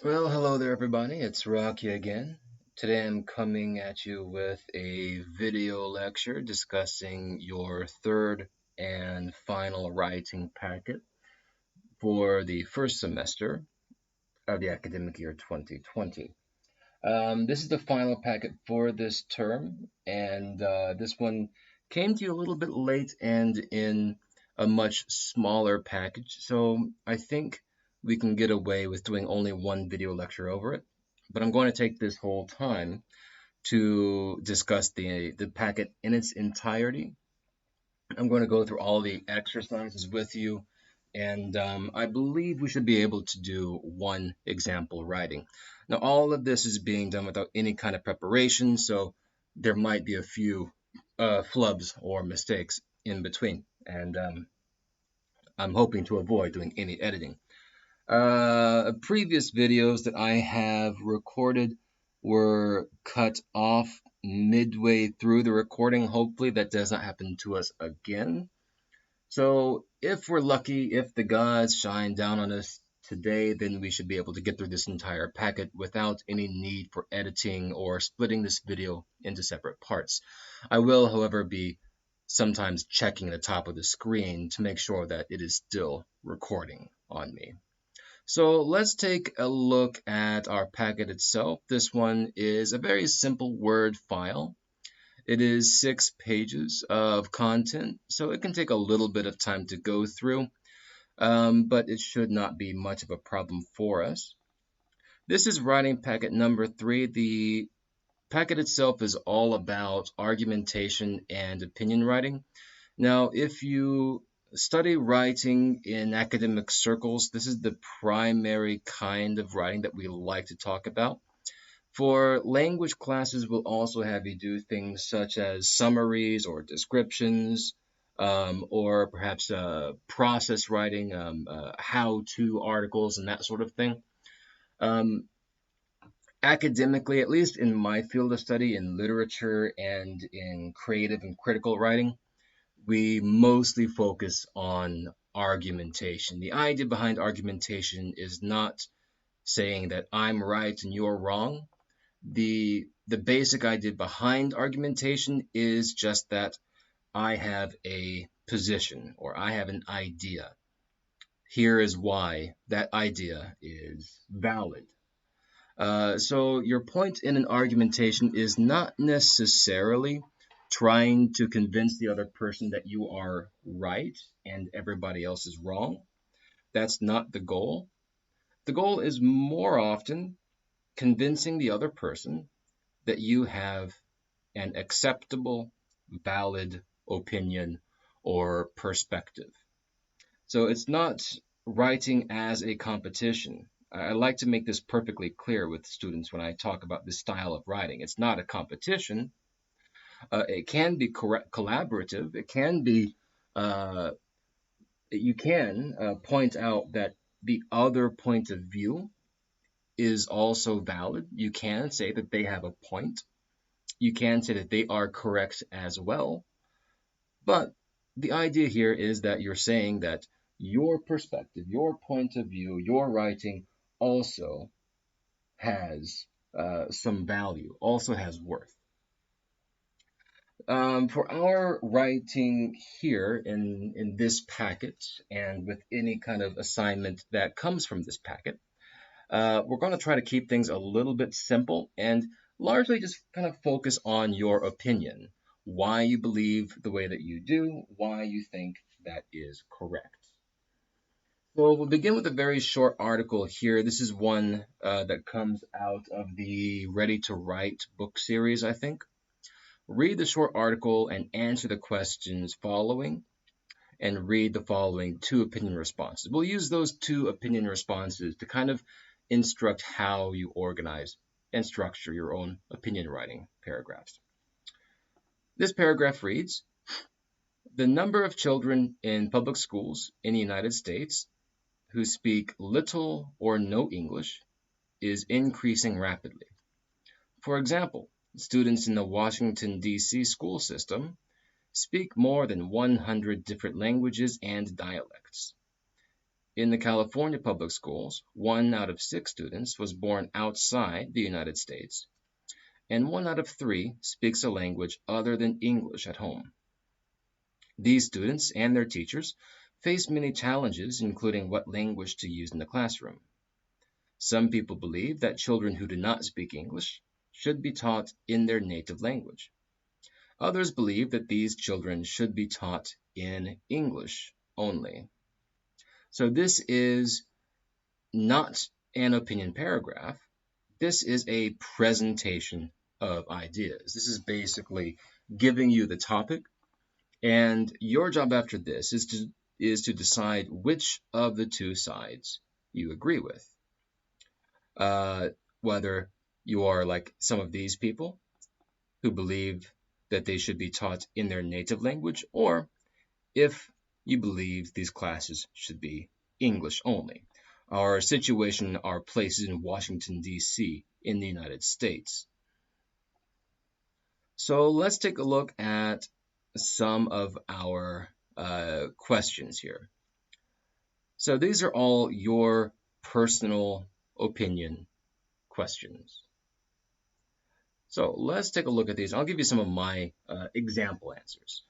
Well, hello there, everybody. It's Rocky again. Today I'm coming at you with a video lecture discussing your third and final writing packet for the first semester of the academic year 2020. This is the final packet for this term, and this one came to you a little bit late and in a much smaller package, so I think we can get away with doing only one video lecture over it. But I'm going to take this whole time to discuss the packet in its entirety. I'm going to go through all the exercises with you, and I believe we should be able to do one example writing. Now, all of this is being done without any kind of preparation, so there might be a few flubs or mistakes in between, and I'm hoping to avoid doing any editing. Previous videos that I have recorded were cut off midway through the recording. Hopefully, that does not happen to us again. So, if we're lucky, if the gods shine down on us today, then we should be able to get through this entire packet without any need for editing or splitting this video into separate parts. I will, however, be sometimes checking the top of the screen to make sure that it is still recording on me. So let's take a look at our packet itself. This one is a very simple Word file. It is 6 pages of content, so it can take a little bit of time to go through, but it should not be much of a problem for us. This is writing packet number 3. The packet itself is all about argumentation and opinion writing. Now, if you study writing in academic circles, this is the primary kind of writing that we like to talk about. For language classes, we'll also have you do things such as summaries or descriptions, or perhaps process writing, how-to articles, and that sort of thing. Um, Academically, at least in my field of study, in literature and in creative and critical writing, we mostly focus on argumentation. The idea behind argumentation is not saying that I'm right and you're wrong. The basic idea behind argumentation is just that I have a position or I have an idea. Here is why that idea is valid. So your point in an argumentation is not necessarily trying to convince the other person that you are right and everybody else is wrong. That's not the goal. The goal is more often convincing the other person that you have an acceptable, valid opinion or perspective. So it's not writing as a competition. I like to make this perfectly clear with students when I talk about this style of writing. It's not a competition. It can be collaborative. It can be, uh, you can point out that the other point of view is also valid. You can say that they have a point. You can say that they are correct as well. But the idea here is that you're saying that your perspective, your point of view, your writing also has some value, also has worth. For our writing here in this packet and with any kind of assignment that comes from this packet, we're going to try to keep things a little bit simple and largely just kind of focus on your opinion, why you believe the way that you do, why you think that is correct. So we'll begin with a very short article here. This is one that comes out of the Ready to Write book series, I think. Read the short article and answer the questions following, and read the following two opinion responses. We'll use those two opinion responses to kind of instruct how you organize and structure your own opinion writing paragraphs. This paragraph reads, the number of children in public schools in the United States who speak little or no English is increasing rapidly. For example, students in the Washington, D.C. school system speak more than 100 different languages and dialects. In the California public schools, 1 out of 6 students was born outside the United States, and 1 out of 3 speaks a language other than English at home. These students and their teachers face many challenges, including what language to use in the classroom. Some people believe that children who do not speak English should be taught in their native language. Others believe that these children should be taught in English only. So this is not an opinion paragraph. This is a presentation of ideas. This is basically giving you the topic, and your job after this is to decide which of the two sides you agree with. Whether you are like some of these people who believe that they should be taught in their native language, or if you believe these classes should be English only. Our situation, our places in Washington, D.C. in the United States. So let's take a look at some of our questions here. So these are all your personal opinion questions. So let's take a look at these. I'll give you some of my example answers.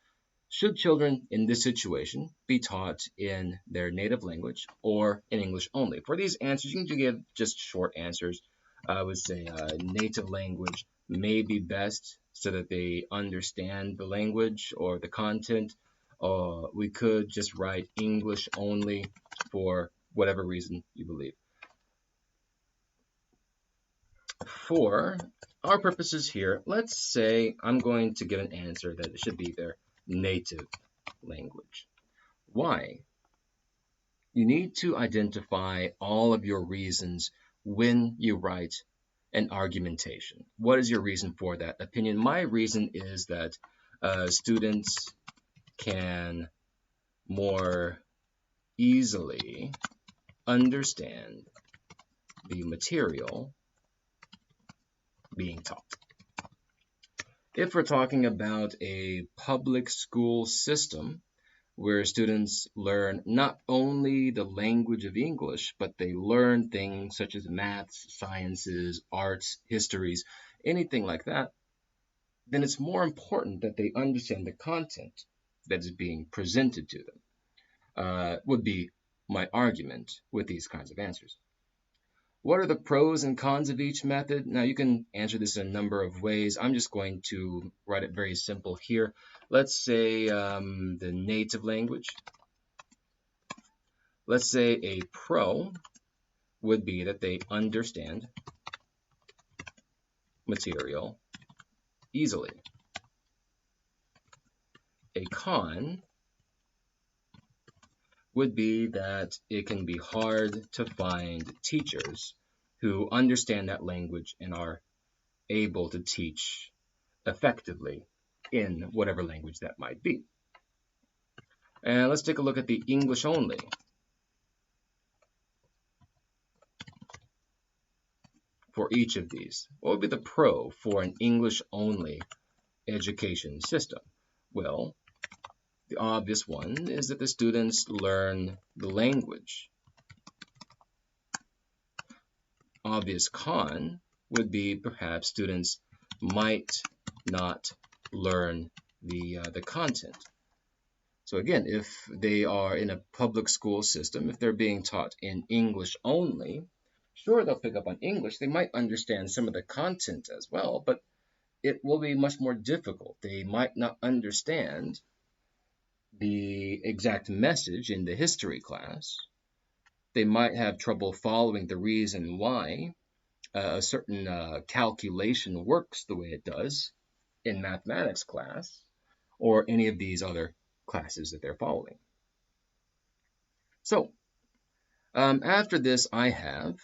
Should children in this situation be taught in their native language or in English only? For these answers, you can give just short answers. I would say native language may be best so that they understand the language or the content. We could just write English only for whatever reason you believe. For our purposes here, let's say I'm going to give an answer that it should be their native language. Why? You need to identify all of your reasons when you write an argumentation. What is your reason for that opinion? My reason is that students can more easily understand the material being taught. If we're talking about a public school system where students learn not only the language of English, but they learn things such as maths, sciences, arts, histories, anything like that, then it's more important that they understand the content that is being presented to them, would be my argument with these kinds of answers. What are the pros and cons of each method? Now, you can answer this in a number of ways. I'm just going to write it very simple here. Let's say the native language. Let's say a pro would be that they understand material easily. A con would be that it can be hard to find teachers who understand that language and are able to teach effectively in whatever language that might be. And let's take a look at the English only. For each of these, what would be the pro for an English only education system? Well, the obvious one is that the students learn the language. Obvious con would be perhaps students might not learn the content. So again, if they are in a public school system, if they're being taught in English only, sure, they'll pick up on English. They might understand some of the content as well, but it will be much more difficult. They might not understand the exact message in the history class. They might have trouble following the reason why a certain calculation works the way it does in mathematics class or any of these other classes that they're following. So after this, I have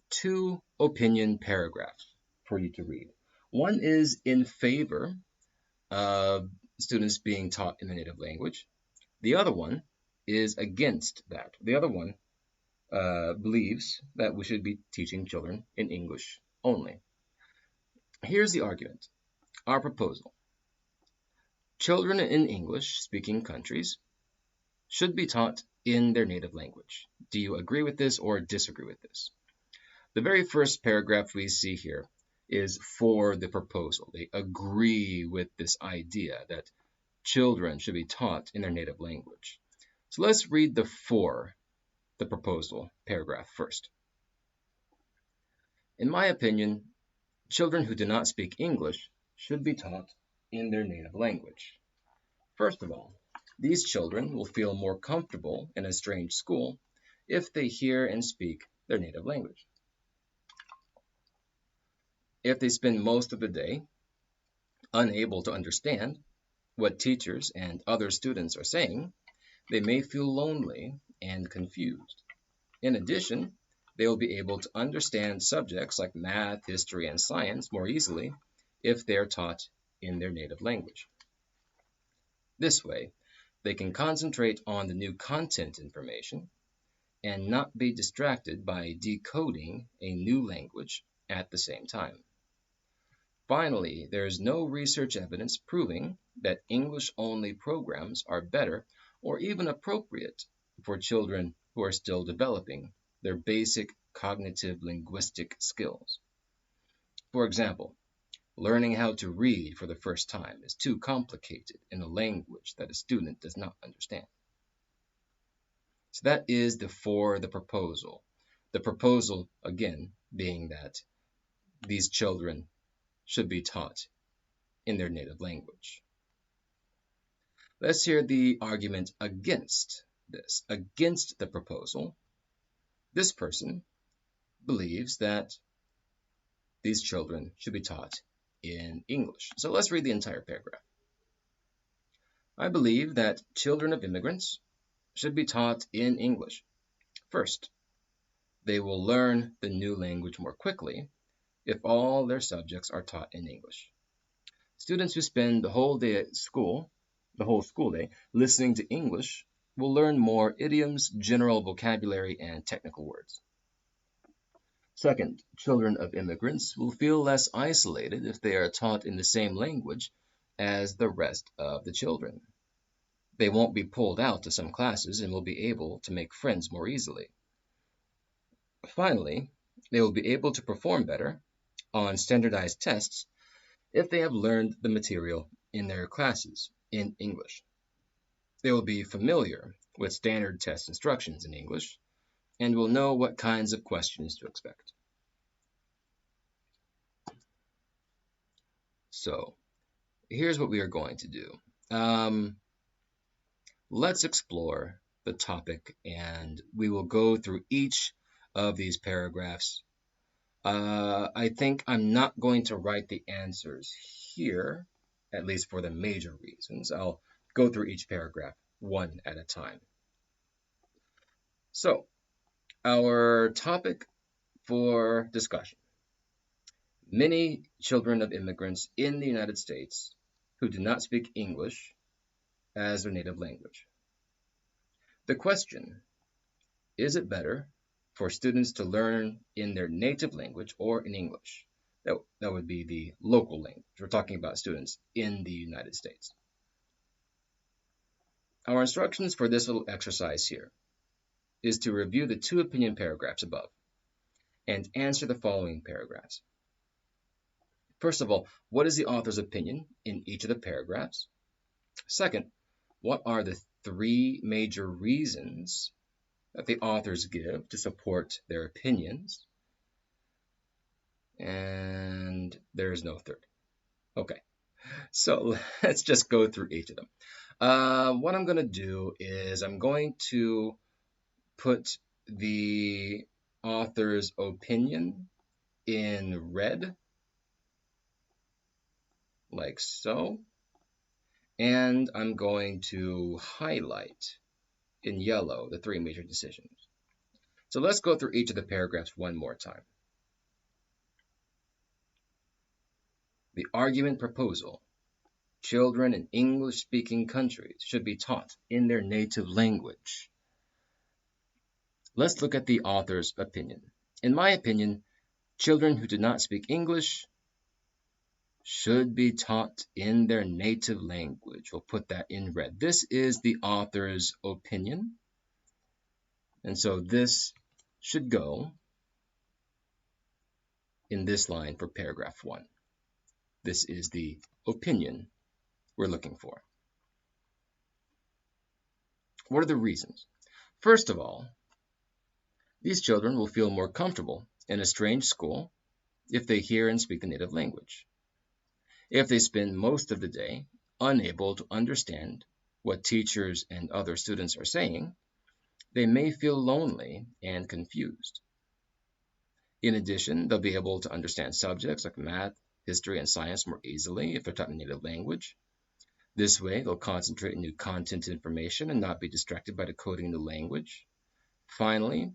2 opinion paragraphs for you to read. One is in favor of students being taught in the native language. The other one is against that. The other one believes that we should be teaching children in English only. Here's the argument. Our proposal. Children in English-speaking countries should be taught in their native language. Do you agree with this or disagree with this? The very first paragraph we see here is for the proposal. They agree with this idea that children should be taught in their native language. So let's read the for the proposal paragraph first. In my opinion, children who do not speak English should be taught in their native language. First of all, these children will feel more comfortable in a strange school if they hear and speak their native language. If they spend most of the day unable to understand what teachers and other students are saying, they may feel lonely and confused. In addition, they will be able to understand subjects like math, history, and science more easily if they are taught in their native language. This way, they can concentrate on the new content information and not be distracted by decoding a new language at the same time. Finally, there is no research evidence proving that English-only programs are better or even appropriate for children who are still developing their basic cognitive linguistic skills. For example, learning how to read for the first time is too complicated in a language that a student does not understand. So that is for the proposal. The proposal, again, being that these children should be taught in their native language. Let's hear the argument against this, against the proposal. This person believes that these children should be taught in English. So let's read the entire paragraph. I believe that children of immigrants should be taught in English. First, they will learn the new language more quickly if all their subjects are taught in English. Students who spend the whole day at school, the whole school day, listening to English will learn more idioms, general vocabulary, and technical words. Second, children of immigrants will feel less isolated if they are taught in the same language as the rest of the children. They won't be pulled out to some classes and will be able to make friends more easily. Finally, they will be able to perform better on standardized tests if they have learned the material in their classes in English. They will be familiar with standard test instructions in English and will know what kinds of questions to expect. So, here's what we are going to do. Let's explore the topic and we will go through each of these paragraphs. I think I'm not going to write the answers here, at least for the major reasons. I'll go through each paragraph one at a time. So, our topic for discussion. Many children of immigrants in the United States who do not speak English as their native language. The question, is it better for students to learn in their native language or in English? That would be the local language. We're talking about students in the United States. Our instructions for this little exercise here is to review the two opinion paragraphs above and answer the following paragraphs. First of all, what is the author's opinion in each of the paragraphs? Second, what are the three major reasons that the authors give to support their opinions? And there is no third. Okay, so let's just go through each of them. What I'm going to do is I'm going to put the author's opinion in red, like so, and I'm going to highlight in yellow the three major decisions. So let's go through each of the paragraphs one more time. The argument proposal. Children in English-speaking countries should be taught in their native language. Let's look at the author's opinion. In my opinion, children who do not speak English should be taught in their native language. We'll put that in red. This is the author's opinion. And so this should go in this line for paragraph 1. This is the opinion we're looking for. What are the reasons? First of all, these children will feel more comfortable in a strange school if they hear and speak the native language. If they spend most of the day unable to understand what teachers and other students are saying, they may feel lonely and confused. In addition, they'll be able to understand subjects like math, history, and science more easily if they're taught in native language. This way, they'll concentrate on new content information and not be distracted by decoding the language. Finally,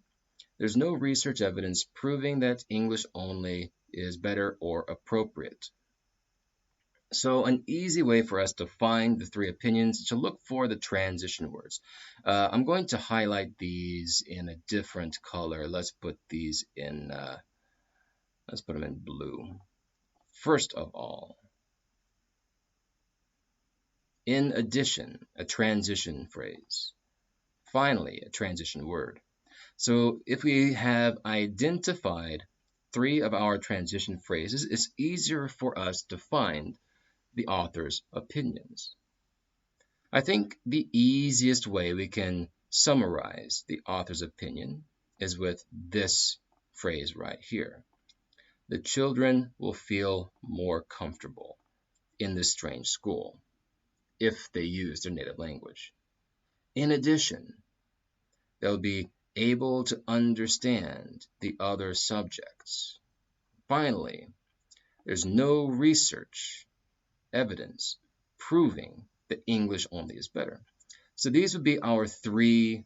there's no research evidence proving that English only is better or appropriate. So an easy way for us to find the 3 opinions is to look for the transition words. I'm going to highlight these in a different color. Let's put these in, let's put them in blue. First of all, in addition, a transition phrase. Finally, a transition word. So if we have identified 3 of our transition phrases, it's easier for us to find the author's opinions. I think the easiest way we can summarize the author's opinion is with this phrase right here. The children will feel more comfortable in this strange school if they use their native language. In addition, they'll be able to understand the other subjects. Finally, there's no research evidence proving that English only is better. So these would be our 3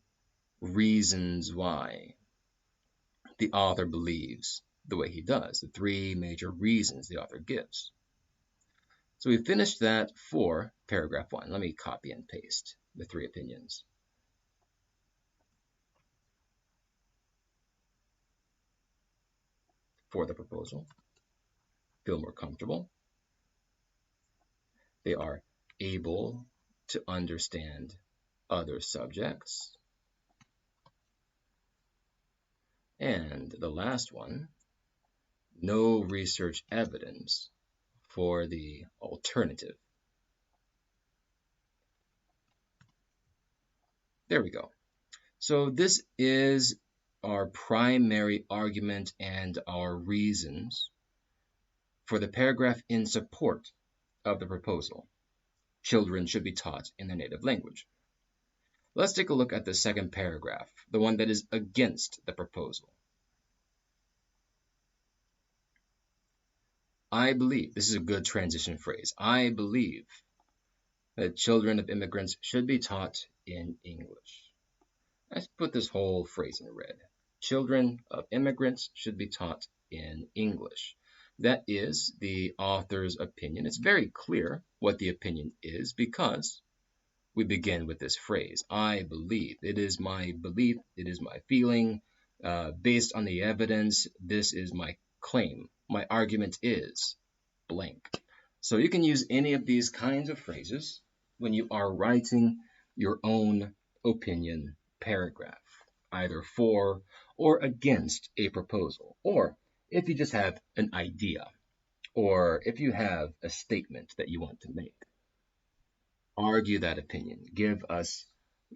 reasons why the author believes the way he does, the 3 major reasons the author gives. So we finished that for paragraph 1. Let me copy and paste the 3 opinions. For the proposal, feel more comfortable. They are able to understand other subjects. And the last one, no research evidence for the alternative. There we go. So this is our primary argument and our reasons for the paragraph in support of the proposal. Children should be taught in their native language. Let's take a look at the second paragraph, the one that is against the proposal. I believe, this is a good transition phrase, I believe that children of immigrants should be taught in English. Let's put this whole phrase in red. Children of immigrants should be taught in English. That is the author's opinion. It's very clear what the opinion is because we begin with this phrase, I believe. It is my belief, it is my feeling. Based on the evidence, this is my claim. My argument is blank. So you can use any of these kinds of phrases when you are writing your own opinion paragraph, either for or against a proposal, or if you just have an idea, or if you have a statement that you want to make. Argue that opinion. Give us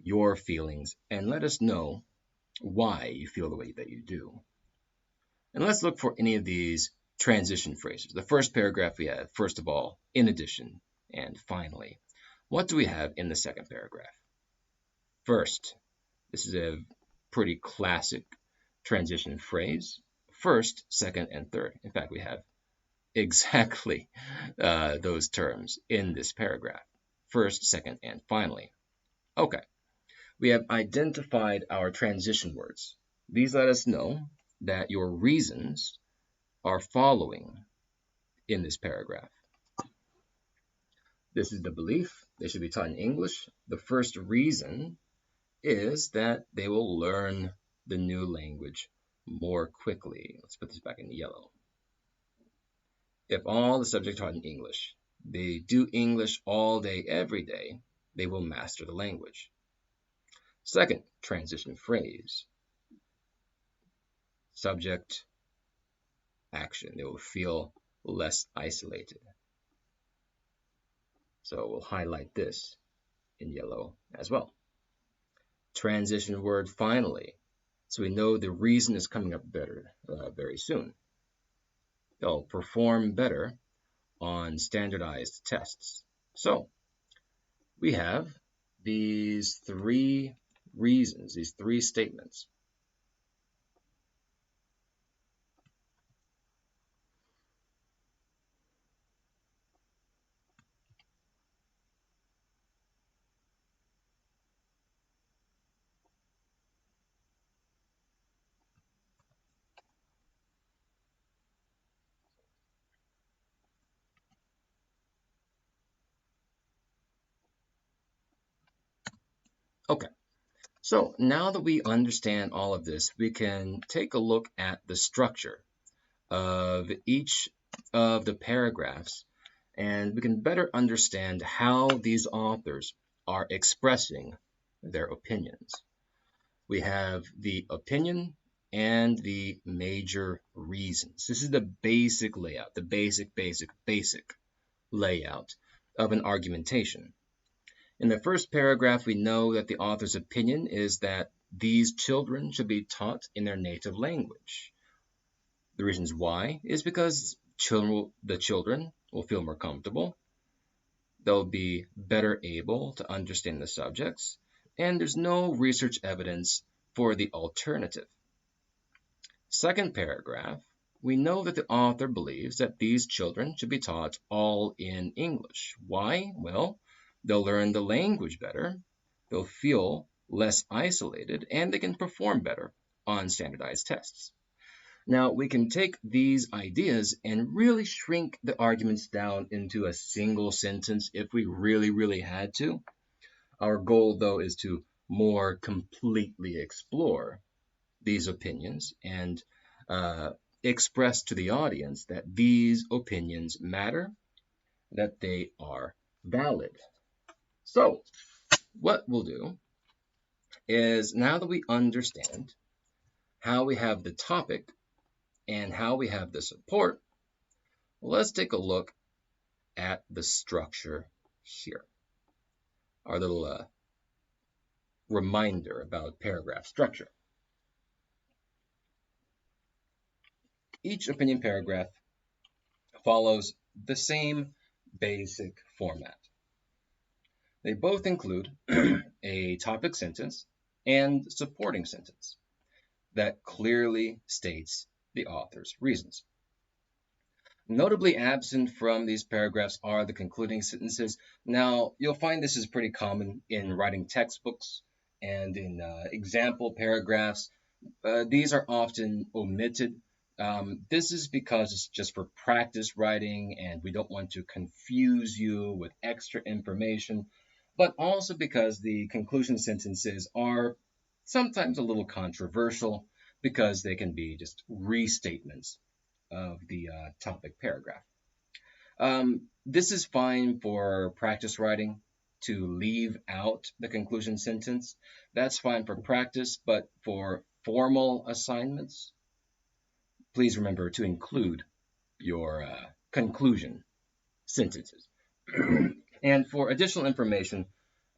your feelings and let us know why you feel the way that you do. And let's look for any of these transition phrases. The first paragraph we have, first of all, in addition, and finally. What do we have in the second paragraph? First, this is a pretty classic transition phrase. First, second, and third. In fact, we have exactly those terms in this paragraph. First, second, and finally. Okay, we have identified our transition words. These let us know that your reasons are following in this paragraph. This is the belief. They should be taught in English. The first reason is that they will learn the new language more quickly. Let's put this back in yellow. If all the subjects are taught in English, they do English all day, every day, they will master the language. Second transition phrase. subject, action. They will feel less isolated. So we'll highlight this in yellow as well. Transition word finally. So we know the reason is coming up better very soon. They'll perform better on standardized tests. So we have these three reasons, these three statements. Okay, so now that we understand all of this, we can take a look at the structure of each of the paragraphs, and we can better understand how these authors are expressing their opinions. We have the opinion and the major reasons. This is the basic layout, the basic layout of an argumentation. In the first paragraph, we know that the author's opinion is that these children should be taught in their native language. The reasons why is because the children will feel more comfortable, they'll be better able to understand the subjects, and there's no research evidence for the alternative. Second paragraph, we know that the author believes that these children should be taught all in English. Why? Well, they'll learn the language better, they'll feel less isolated, and they can perform better on standardized tests. Now, we can take these ideas and really shrink the arguments down into a single sentence if we really had to. Our goal, though, is to more completely explore these opinions and express to the audience that these opinions matter, that they are valid. So, what we'll do is, now that we understand how we have the topic and how we have the support, let's take a look at the structure here. Our little reminder about paragraph structure. Each opinion paragraph follows the same basic format. They both include a topic sentence and supporting sentence that clearly states the author's reasons. Notably absent from these paragraphs are the concluding sentences. Now, you'll find this is pretty common in writing textbooks and in example paragraphs. These are often omitted. This is because it's just for practice writing and we don't want to confuse you with extra information, but also because the conclusion sentences are sometimes a little controversial because they can be just restatements of the topic paragraph. This is fine for practice writing to leave out the conclusion sentence. That's fine for practice, but for formal assignments, please remember to include your conclusion sentences. And for additional information,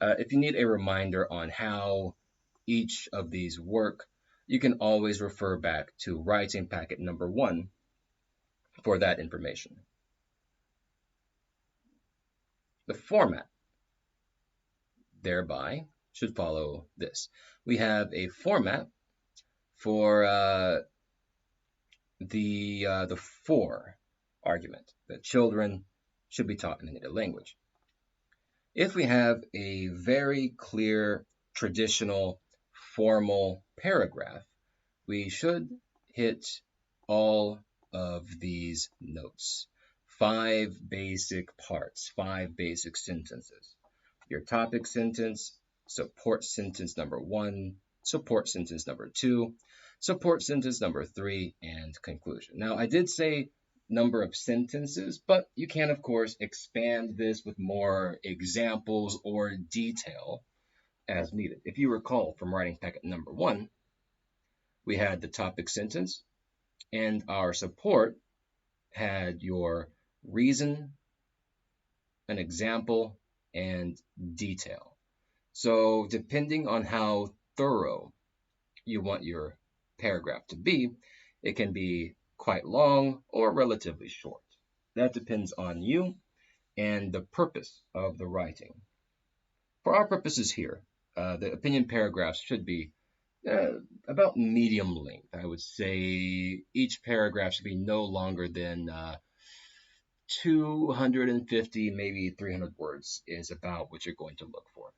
if you need a reminder on how each of these work, you can always refer back to writing packet number 1 for that information. The format thereby should follow this. We have a format for the for argument, that children should be taught in the native language. If we have a very clear, traditional, formal paragraph, we should hit all of these notes. 5 basic parts, 5 basic sentences. Your topic sentence, support sentence number 1, support sentence number 2, support sentence number 3, and conclusion. Now, I did say number of sentences, but you can, of course, expand this with more examples or detail as needed. If you recall from writing packet number 1, we had the topic sentence, And our support had your reason, an example, and detail. So depending on how thorough you want your paragraph to be, it can be quite long or relatively short. That depends on you and the purpose of the writing. For our purposes here, the opinion paragraphs should be about medium length. I would say each paragraph should be no longer than 250, maybe 300 words is about what you're going to look for.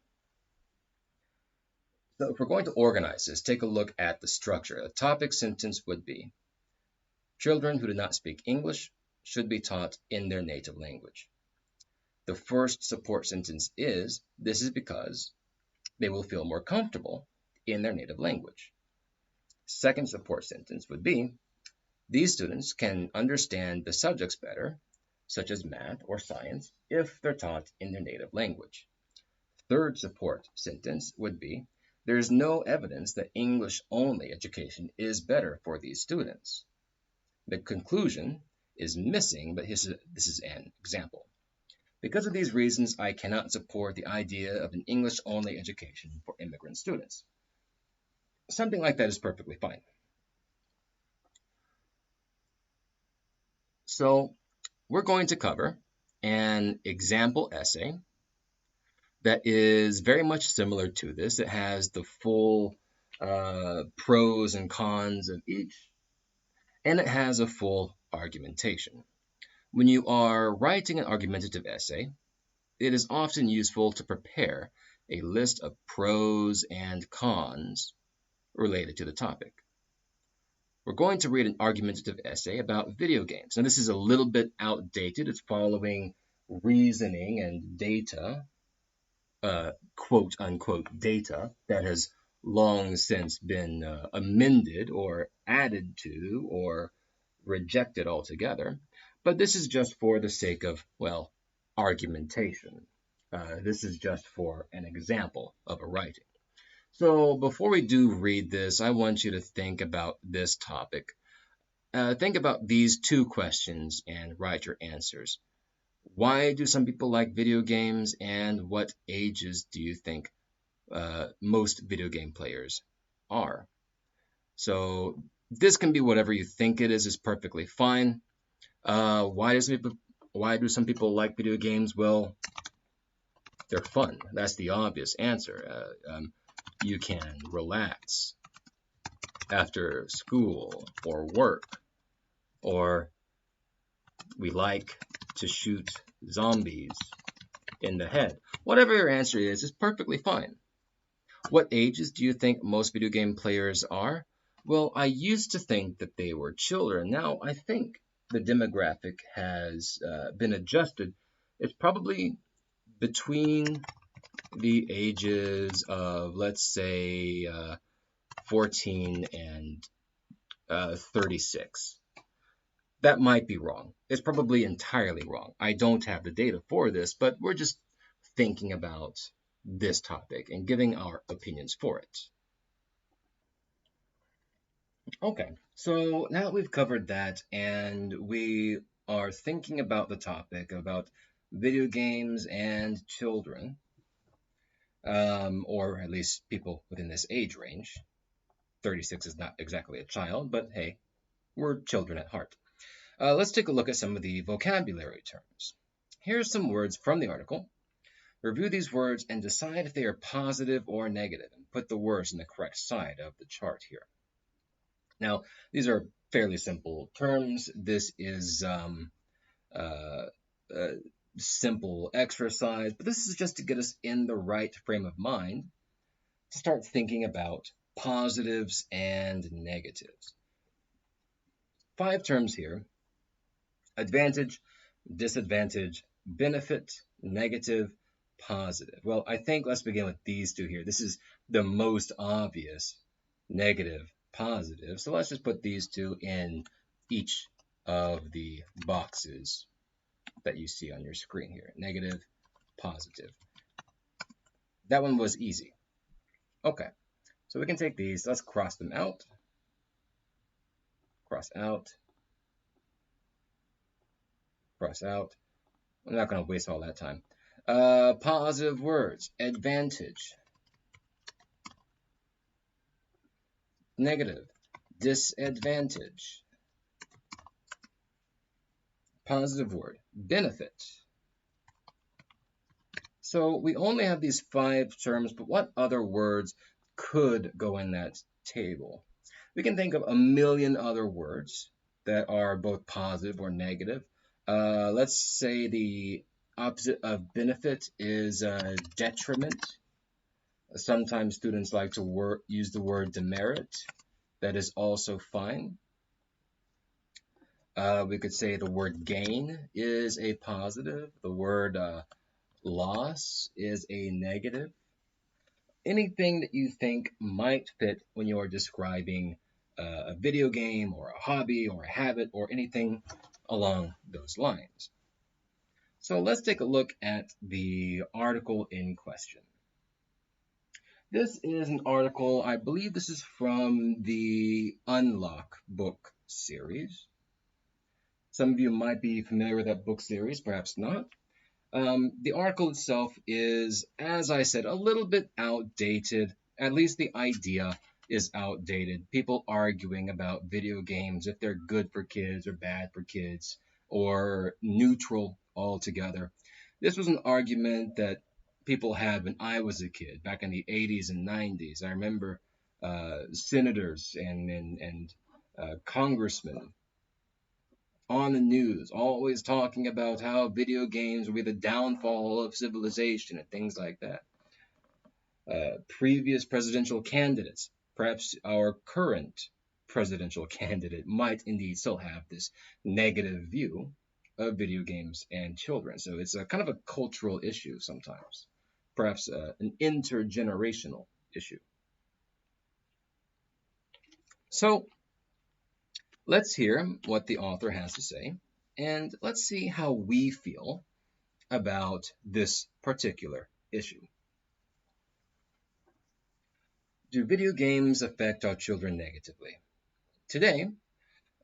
So if we're going to organize this, take a look at the structure. A topic sentence would be, children who do not speak English should be taught in their native language. The first support sentence is, this is because they will feel more comfortable in their native language. Second support sentence would be, these students can understand the subjects better, such as math or science, if they're taught in their native language. Third support sentence would be, there is no evidence that English-only education is better for these students. The conclusion is missing, but this is an example. Because of these reasons, I cannot support the idea of an English-only education for immigrant students. Something like that is perfectly fine. So we're going to cover an example essay that is very much similar to this. It has the full pros and cons of each, and it has a full argumentation. When you are writing an argumentative essay, it is often useful to prepare a list of pros and cons related to the topic. We're going to read an argumentative essay about video games. Now, this is a little bit outdated. It's following reasoning and data, quote unquote data, that has long since been amended or added to or rejected altogether. But this is just for the sake of, well, argumentation. This is just for an example of a writing. So before we do read this, I want you to think about this topic. Think about these two questions and write your answers. Why do some people like video games, and what ages do you think most video game players are? So this can be whatever you think it is perfectly fine. Why do some people like video games? Well, they're fun. That's the obvious answer. You can relax after school or work, or we like to shoot zombies in the head. Whatever your answer is perfectly fine. What ages do you think most video game players are? Well, I used to think that they were children. Now I think the demographic has been adjusted. It's probably between the ages of, let's say, 14 and 36. That might be wrong. It's probably entirely wrong. I don't have the data for this, but we're just thinking about this topic and giving our opinions for it. Okay, so now that we've covered that and we are thinking about the topic about video games and children, or at least people within this age range. 36 is not exactly a child, but hey, we're children at heart. Let's take a look at some of the vocabulary terms. Here's some words from the article. Review these words and decide if they are positive or negative, and put the words in the correct side of the chart here. Now, these are fairly simple terms. This is a simple exercise, but this is just to get us in the right frame of mind to start thinking about positives and negatives. 5 terms here: advantage, disadvantage, benefit, negative, positive. Well, I think let's begin with these two here. This is the most obvious: negative, positive. So let's just put these two in each of the boxes that you see on your screen here. Negative, positive. That one was easy. Okay, so we can take these. Let's cross them out. cross out, cross out. I'm not going to waste all that time. Positive words, advantage, negative, disadvantage. Positive word, benefit. So we only have these 5 terms, but what other words could go in that table? We can think of a million other words that are both positive or negative. Let's say the opposite of benefit is detriment. Sometimes students like to use the word demerit. That is also fine. We could say the word gain is a positive. The word loss is a negative. Anything that you think might fit when you are describing a video game or a hobby or a habit or anything along those lines. So let's take a look at the article in question. This is an article, I believe this is from the Unlock book series. Some of you might be familiar with that book series, perhaps not. The article itself is, as I said, a little bit outdated. At least the idea is outdated. People arguing about video games, if they're good for kids or bad for kids, or neutral altogether. This was an argument that people had when I was a kid, back in the 80s and 90s. I remember senators and congressmen on the news, always talking about how video games will be the downfall of civilization and things like that. Previous presidential candidates, perhaps our current presidential candidate, might indeed still have this negative view of video games and children. So it's a kind of a cultural issue sometimes, perhaps an intergenerational issue. So let's hear what the author has to say, and let's see how we feel about this particular issue. Do video games affect our children negatively? Today,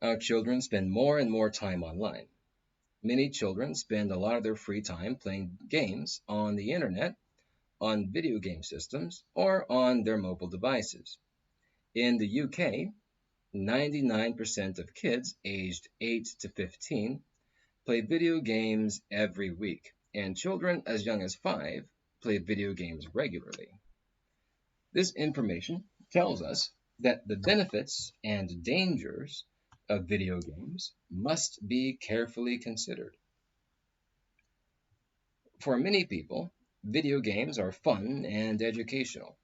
our children spend more and more time online. Many children spend a lot of their free time playing games on the internet, on video game systems, or on their mobile devices. In the UK, 99% of kids aged 8 to 15 play video games every week, and children as young as 5 play video games regularly. This information tells us that the benefits and dangers of video games must be carefully considered. For many people, video games are fun and educational.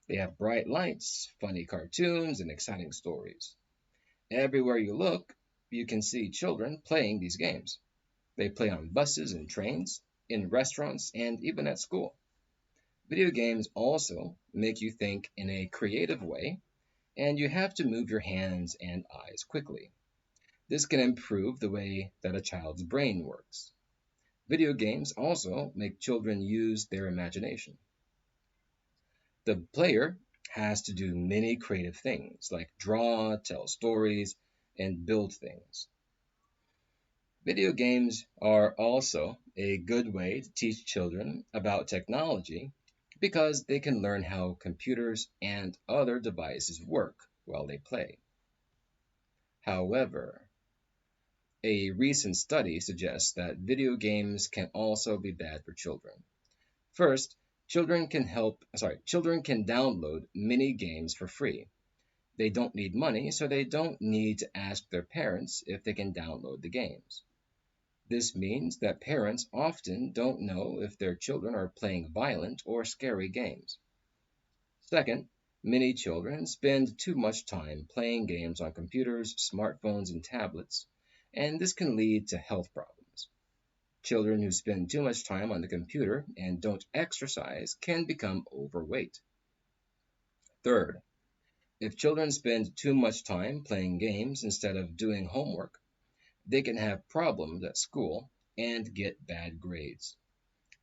They have bright lights, funny cartoons, and exciting stories. Everywhere you look, you can see children playing these games. They play on buses and trains, in restaurants, and even at school. Video games also make you think in a creative way, and you have to move your hands and eyes quickly. This can improve the way that a child's brain works. Video games also make children use their imagination. The player has to do many creative things like draw, tell stories, and build things. Video games are also a good way to teach children about technology because they can learn how computers and other devices work while they play. However, a recent study suggests that video games can also be bad for children. First, children can download many games for free. They don't need money, so they don't need to ask their parents if they can download the games. This means that parents often don't know if their children are playing violent or scary games. Second, many children spend too much time playing games on computers, smartphones, and tablets, and this can lead to health problems. Children who spend too much time on the computer and don't exercise can become overweight. Third, if children spend too much time playing games instead of doing homework, they can have problems at school and get bad grades.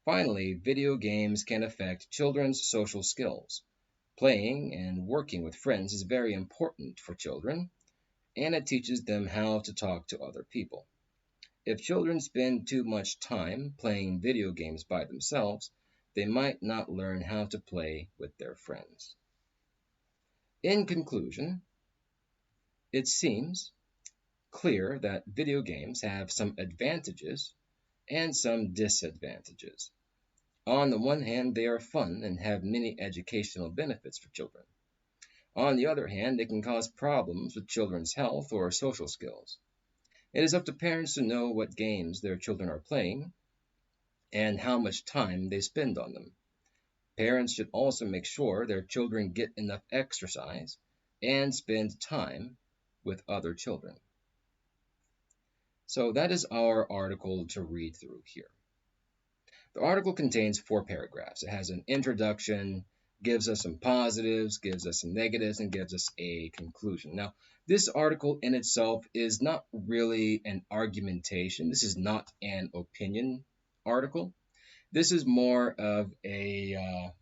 Finally, video games can affect children's social skills. Playing and working with friends is very important for children, and it teaches them how to talk to other people. If children spend too much time playing video games by themselves, they might not learn how to play with their friends. In conclusion, it seems clear that video games have some advantages and some disadvantages. On the one hand, they are fun and have many educational benefits for children. On the other hand, they can cause problems with children's health or social skills. It is up to parents to know what games their children are playing and how much time they spend on them. Parents should also make sure their children get enough exercise and spend time with other children. So that is our article to read through here. The article contains 4 paragraphs. It has an introduction, gives us some positives, gives us some negatives, and gives us a conclusion. Now, this article in itself is not really an argumentation. This is not an opinion article. This is more of an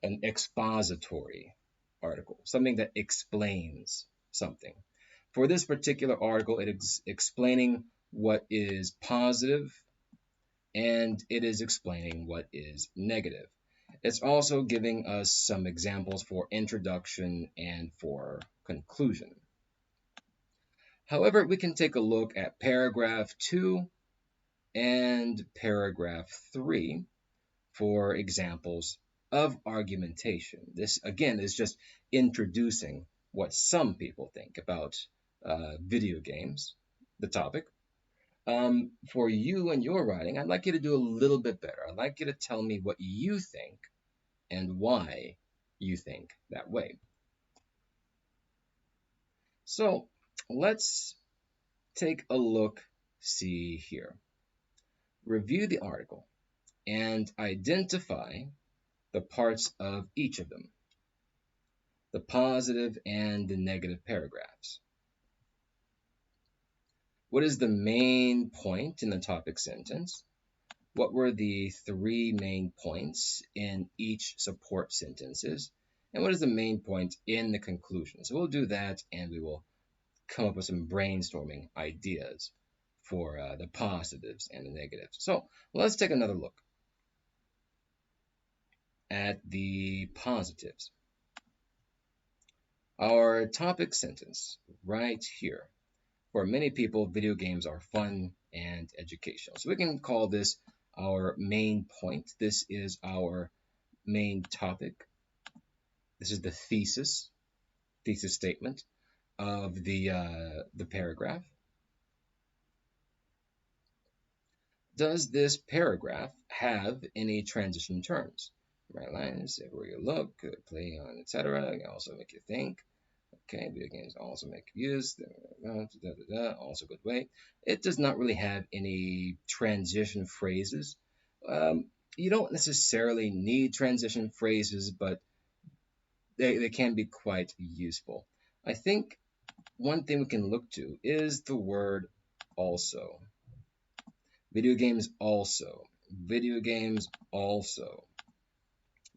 expository article, something that explains something. For this particular article, it is explaining what is positive and it is explaining what is negative. It's also giving us some examples for introduction and for conclusion. However, we can take a look at paragraph 2 and paragraph 3 for examples of argumentation. This, again, is just introducing what some people think about video games, the topic. For you and your writing, I'd like you to do a little bit better. I'd like you to tell me what you think and why you think that way. So let's take a look, see here. Review the article and identify the parts of each of them, the positive and the negative paragraphs. What is the main point in the topic sentence? What were the 3 main points in each support sentences? And what is the main point in the conclusion? So we'll do that and we will come up with some brainstorming ideas for the positives and the negatives. So let's take another look at the positives. Our topic sentence right here. For many people, video games are fun and educational. So we can call this our main point. This is our main topic. This is the thesis statement of the paragraph. Does this paragraph have any transition terms? Right lines, everywhere you look, play on, etc. Also make you think. Okay, video games also make use, also good way. It does not really have any transition phrases. You don't necessarily need transition phrases, but they can be quite useful. I think one thing we can look to is the word also. Video games also. Video games also.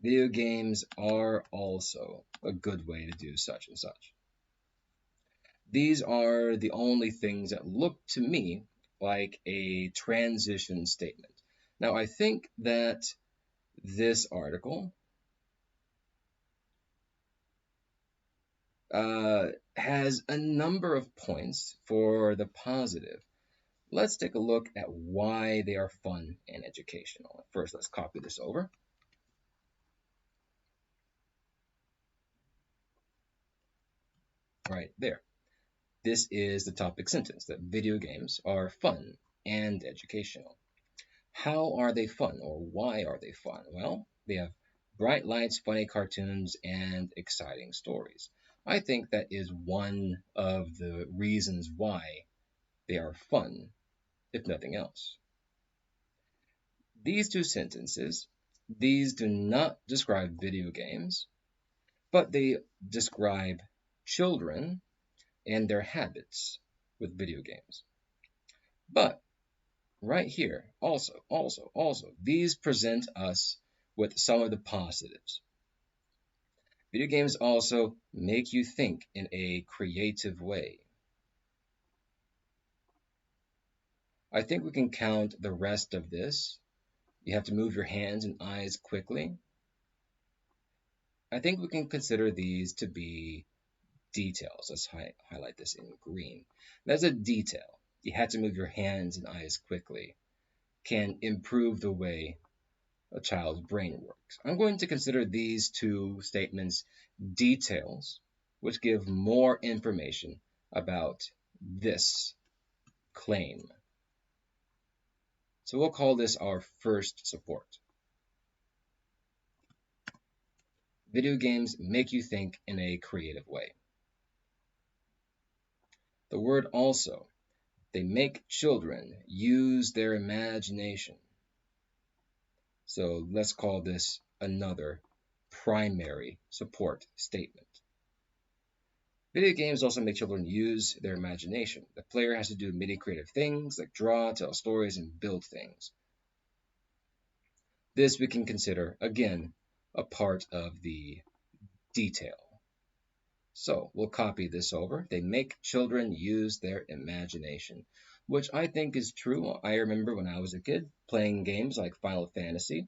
Video games are also a good way to do such and such. These are the only things that look to me like a transition statement. Now, I think that this article has a number of points for the positive. Let's take a look at why they are fun and educational. First, let's copy this over. Right there. This is the topic sentence, that video games are fun and educational. How are they fun, or why are they fun? Well, they have bright lights, funny cartoons, and exciting stories. I think that is one of the reasons why they are fun, if nothing else. These 2 sentences, these do not describe video games, but they describe children and their habits with video games. But right here, also, these present us with some of the positives. Video games also make you think in a creative way. I think we can count the rest of this. You have to move your hands and eyes quickly. I think we can consider these to be details. Let's highlight this in green. That's a detail. You have to move your hands and eyes quickly. Can improve the way a child's brain works. I'm going to consider these two statements details, which give more information about this claim. So we'll call this our first support. Video games make you think in a creative way. The word also, they make children use their imagination. So let's call this another primary support statement. Video games also make children use their imagination. The player has to do many creative things like draw, tell stories, and build things. This we can consider, again, a part of the detail. So we'll copy this over. They make children use their imagination, which I think is true. I remember when I was a kid playing games like Final Fantasy.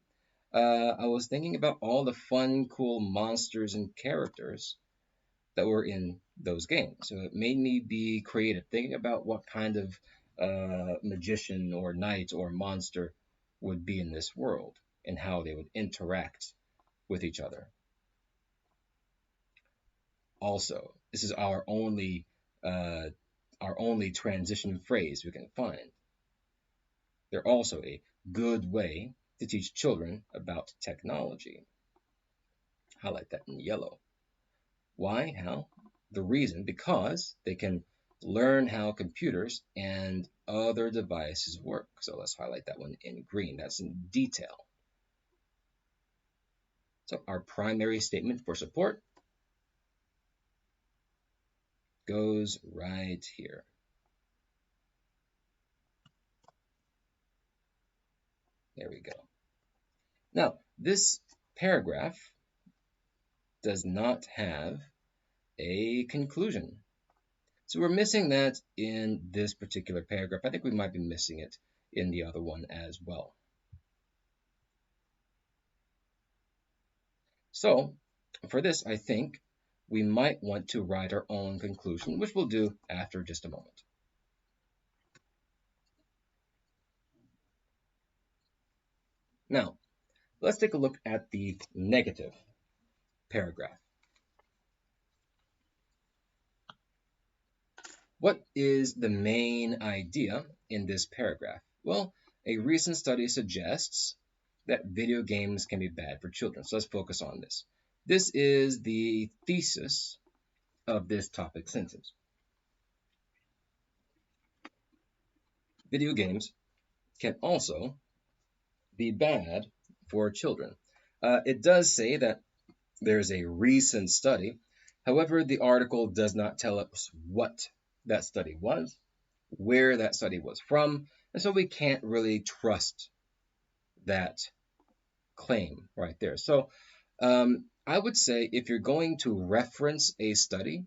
I was thinking about all the fun, cool monsters and characters that were in those games. So it made me be creative, thinking about what kind of magician or knight or monster would be in this world and how they would interact with each other. Also, this is our only transition phrase we can find. They're also a good way to teach children about technology. Highlight that in yellow. Why? How? The reason, because they can learn how computers and other devices work. So let's highlight that one in green. That's in detail. So our primary statement for support goes right here. There we go. Now, this paragraph does not have a conclusion. So we're missing that in this particular paragraph. I think we might be missing it in the other one as well. So for this, I think we might want to write our own conclusion, which we'll do after just a moment. Now, let's take a look at the negative paragraph. What is the main idea in this paragraph? Well, a recent study suggests that video games can be bad for children. So let's focus on this. This is the thesis of this topic sentence. Video games can also be bad for children. It does say that there's a recent study. However, the article does not tell us what that study was, where that study was from, and so we can't really trust that claim right there. So I would say if you're going to reference a study,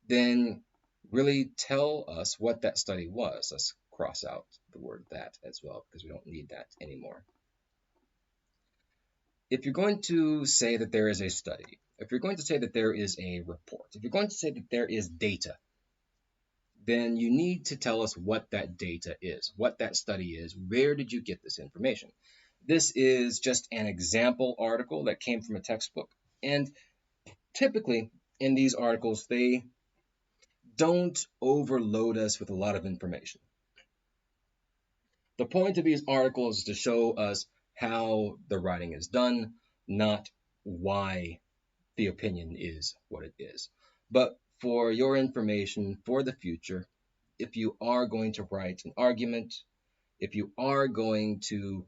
then really tell us what that study was. Let's cross out the word that as well because we don't need that anymore. If you're going to say that there is a study, if you're going to say that there is a report, if you're going to say that there is data, then you need to tell us what that data is, what that study is, where did you get this information? This is just an example article that came from a textbook, and typically in these articles, they don't overload us with a lot of information. The point of these articles is to show us how the writing is done, not why the opinion is what it is. But for your information for the future, if you are going to write an argument, if you are going to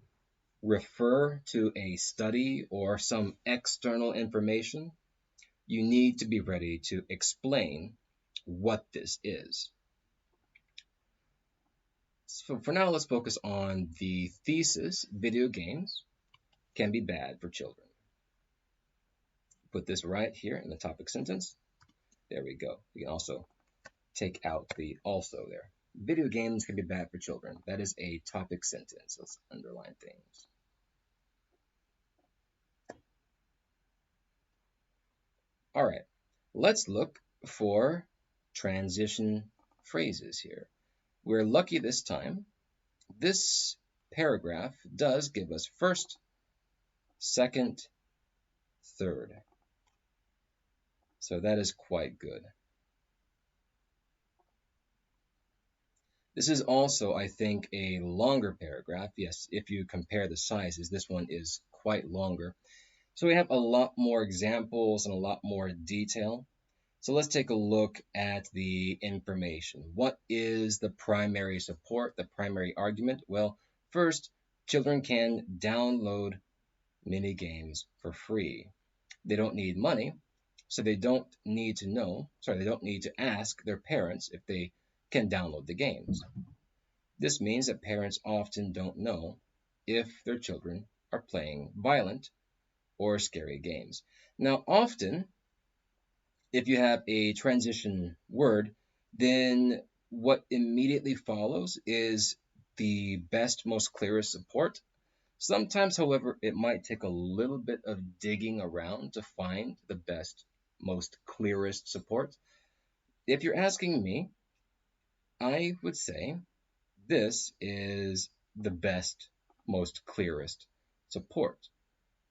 refer to a study or some external information, you need to be ready to explain what this is. So for now, let's focus on the thesis. Video games can be bad for children. Put this right here in the topic sentence. There we go. We can also take out the also there. Video games can be bad for children. That is a topic sentence. Let's underline things. All right, let's look for transition phrases here. We're lucky this time. This paragraph does give us first, second, third. So that is quite good. This is also, I think, a longer paragraph. Yes, if you compare the sizes, this one is quite longer. So we have a lot more examples and a lot more detail. So let's take a look at the information. What is the primary support, the primary argument? Well, first, children can download mini games for free. They don't need money, so they don't need to ask their parents if they can download the games. This means that parents often don't know if their children are playing violent or scary games. Now, often, if you have a transition word, then what immediately follows is the best, most clearest support. Sometimes, however, it might take a little bit of digging around to find the best, most clearest support. If you're asking me, I would say this is the best, most clearest support.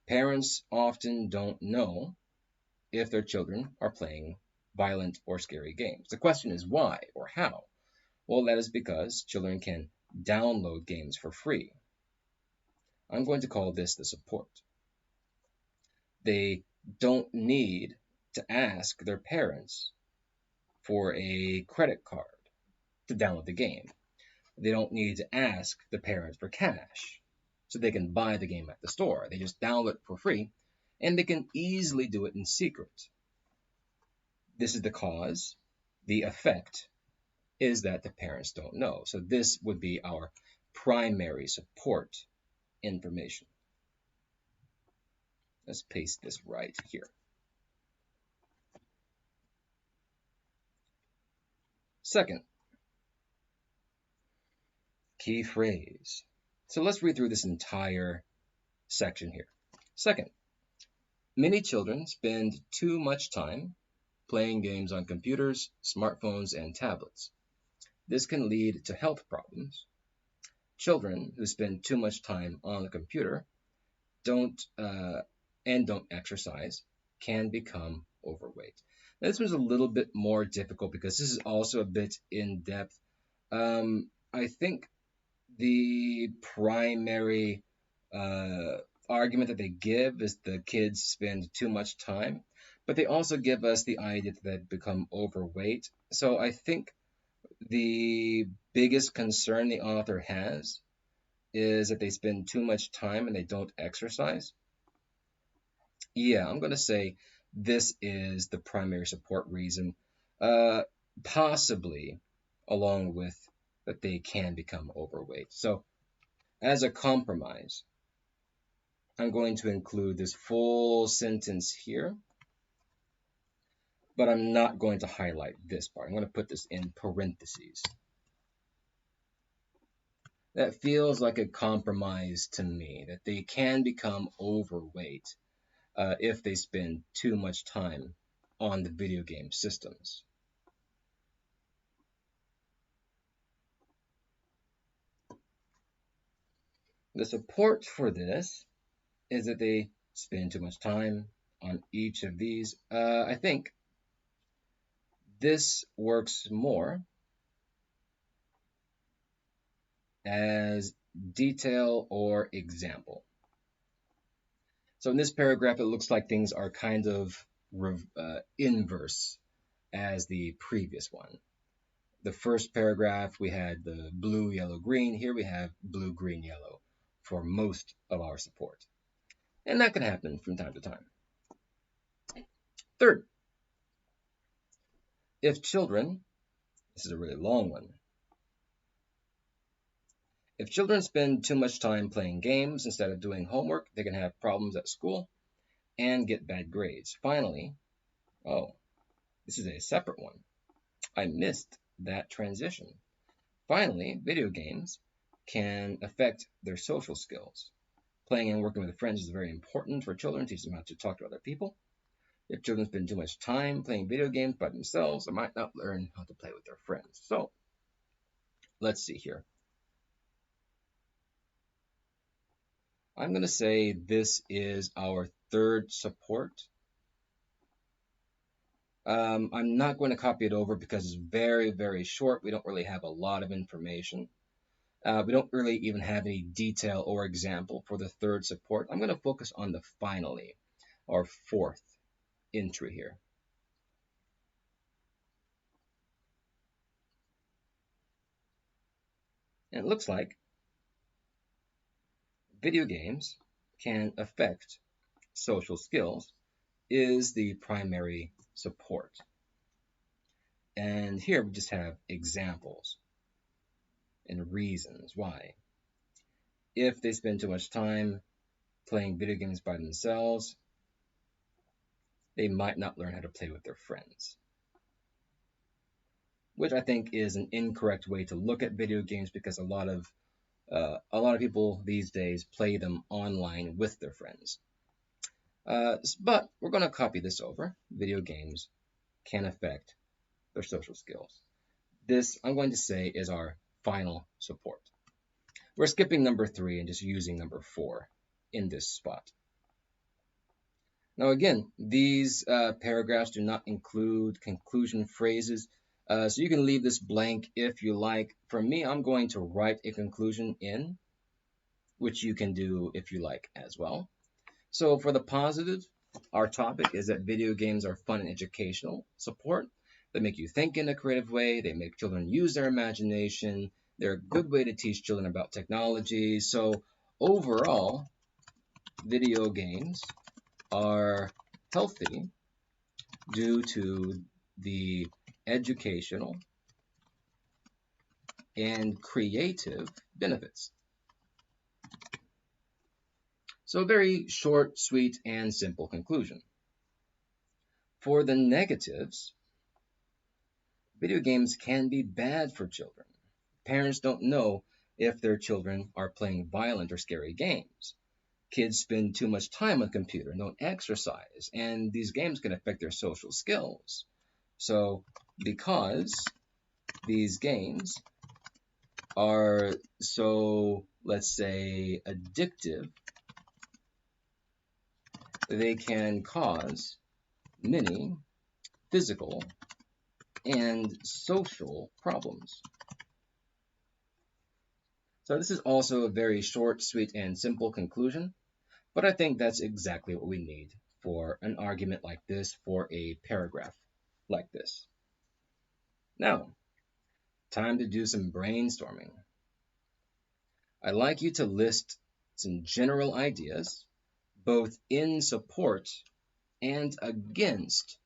Parents often don't know if their children are playing violent or scary games. The question is why or how? Well, that is because children can download games for free. I'm going to call this the support. They don't need to ask their parents for a credit card to download the game. They don't need to ask the parents for cash so they can buy the game at the store. They just download it for free, and they can easily do it in secret. This is the cause. The effect is that the parents don't know. So this would be our primary support information. Let's paste this right here. Second, key phrase. So let's read through this entire section here. Second, many children spend too much time playing games on computers, smartphones, and tablets. This can lead to health problems. Children who spend too much time on the computer don't exercise can become overweight. Now, this one's a little bit more difficult because this is also a bit in depth. I think the primary argument that they give is the kids spend too much time, but they also give us the idea that they become overweight. So I think the biggest concern the author has is that they spend too much time and they don't exercise. Yeah, I'm going to say this is the primary support reason, possibly along with that they can become overweight. So as a compromise, I'm going to include this full sentence here, but I'm not going to highlight this part. I'm going to put this in parentheses. That feels like a compromise to me, that they can become overweight if they spend too much time on the video game systems. The support for this is that they spend too much time on each of these. I think this works more as detail or example. So in this paragraph, it looks like things are kind of inverse as the previous one. The first paragraph, we had the blue, yellow, green. Here we have blue, green, yellow for most of our support. And that can happen from time to time. Third, if children, this is a really long one, if children spend too much time playing games instead of doing homework, they can have problems at school and get bad grades. Finally, oh, this is a separate one. I missed that transition. Finally, video games can affect their social skills. Playing and working with friends is very important for children, teach them how to talk to other people. If children spend too much time playing video games by themselves, they might not learn how to play with their friends. So, let's see here. I'm going to say this is our third support. I'm not going to copy it over because it's very, very short. We don't really have a lot of information. We don't really even have any detail or example for the third support. I'm going to focus on the finally, our fourth entry here. And it looks like video games can affect social skills is the primary support. And here we just have examples and reasons why. If they spend too much time playing video games by themselves, they might not learn how to play with their friends. Which I think is an incorrect way to look at video games because a lot of people these days play them online with their friends. But we're going to copy this over. Video games can affect their social skills. This, I'm going to say, is our final support. We're skipping number 3 and just using number 4 in this spot. Now again, these paragraphs do not include conclusion phrases, so you can leave this blank if you like. For me, I'm going to write a conclusion in, which you can do if you like as well. So for the positive, our topic is that video games are fun and educational support. They make you think in a creative way. They make children use their imagination. They're a good way to teach children about technology. So overall, video games are healthy due to the educational and creative benefits. So a very short, sweet, and simple conclusion. For the negatives, video games can be bad for children. Parents don't know if their children are playing violent or scary games. Kids spend too much time on the computer and don't exercise, and these games can affect their social skills. So, because these games are so, let's say, addictive, they can cause many physical and social problems. So this is also a very short, sweet, and simple conclusion, but I think that's exactly what we need for an argument like this, for a paragraph like this. Now, time to do some brainstorming. I'd like you to list some general ideas, both in support and against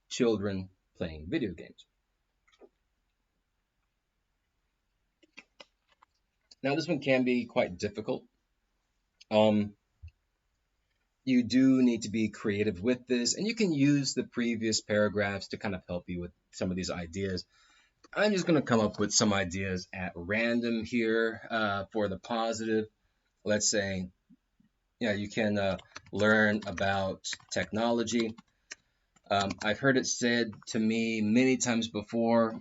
children playing video games. Now, this one can be quite difficult. You do need to be creative with this, and you can use the previous paragraphs to kind of help you with some of these ideas. I'm just going to come up with some ideas at random here for the positive. Let's say, you can learn about technology. I've heard it said to me many times before,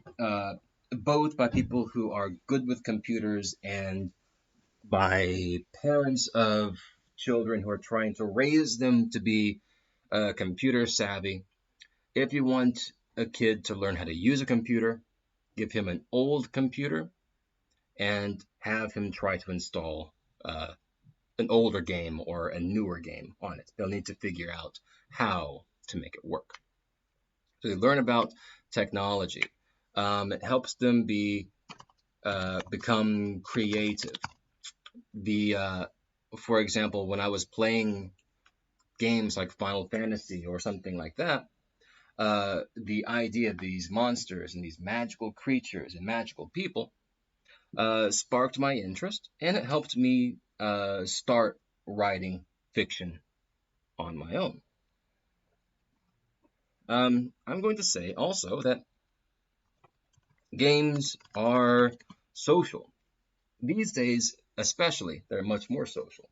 both by people who are good with computers and by parents of children who are trying to raise them to be computer savvy. If you want a kid to learn how to use a computer, give him an old computer and have him try to install an older game or a newer game on it. They'll need to figure out how to make it work. So they learn about technology. It helps them become creative. For example, when I was playing games like Final Fantasy or something like that, the idea of these monsters and these magical creatures and magical people sparked my interest, and it helped me start writing fiction on my own. I'm going to say also that games are social. These days, especially, they're much more social.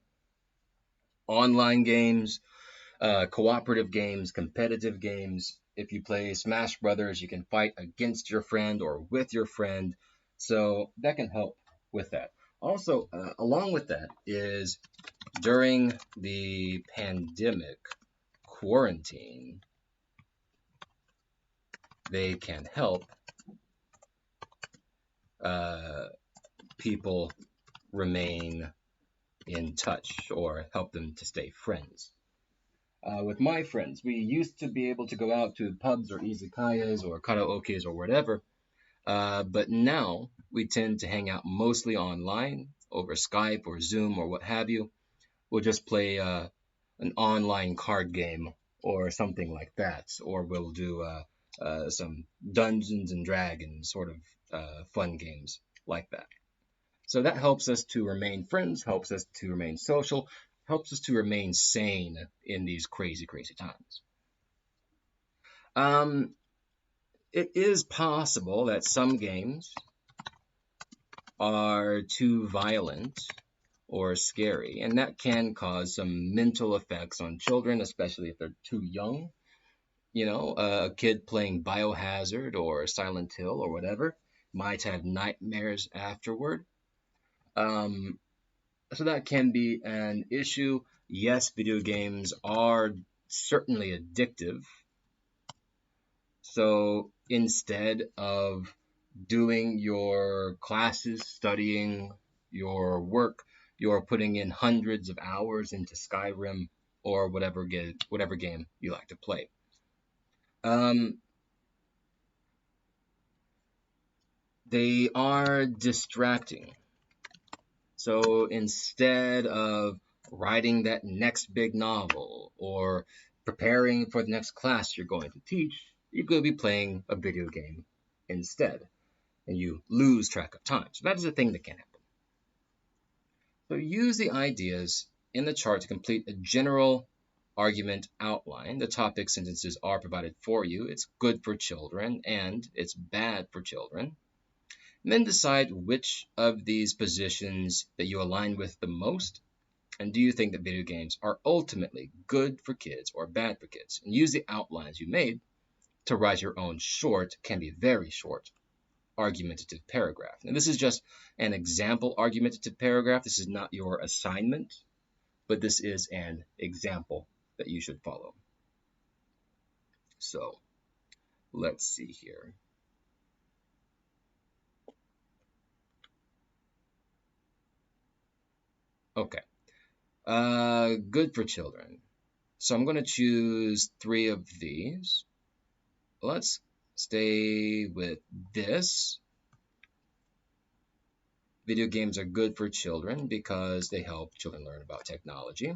Online games, cooperative games, competitive games. If you play Smash Brothers, you can fight against your friend or with your friend. So that can help with that. Also, along with that is during the pandemic quarantine, they can help people remain in touch or help them to stay friends. With my friends, we used to be able to go out to pubs or izakayas or karaoke's or whatever, but now we tend to hang out mostly online over Skype or Zoom or what have you. We'll just play an online card game or something like that, or we'll do some Dungeons and Dragons sort of fun games like that. So that helps us to remain friends, helps us to remain social, helps us to remain sane in these crazy, crazy times. Um, it is possible that some games are too violent or scary, and that can cause some mental effects on children, especially if they're too young. You know, a kid playing Biohazard or Silent Hill or whatever might have nightmares afterward. Um, so that can be an issue. Yes, video games are certainly addictive. So instead of doing your classes, studying your work, you're putting in hundreds of hours into Skyrim or whatever game you like to play. Um, they are distracting. So instead of writing that next big novel or preparing for the next class you're going to teach, you're going to be playing a video game instead, and you lose track of time. So that is a thing that can happen. So use the ideas in the chart to complete a general argument outline. The topic sentences are provided for you. It's good for children and it's bad for children. And then decide which of these positions that you align with the most. And do you think that video games are ultimately good for kids or bad for kids? And use the outlines you made to write your own short, can be very short, argumentative paragraph. And this is just an example argumentative paragraph. This is not your assignment, but this is an example that you should follow. So let's see here. Okay. Good for children. So I'm going to choose 3 of these. Let's stay with this. Video games are good for children because they help children learn about technology.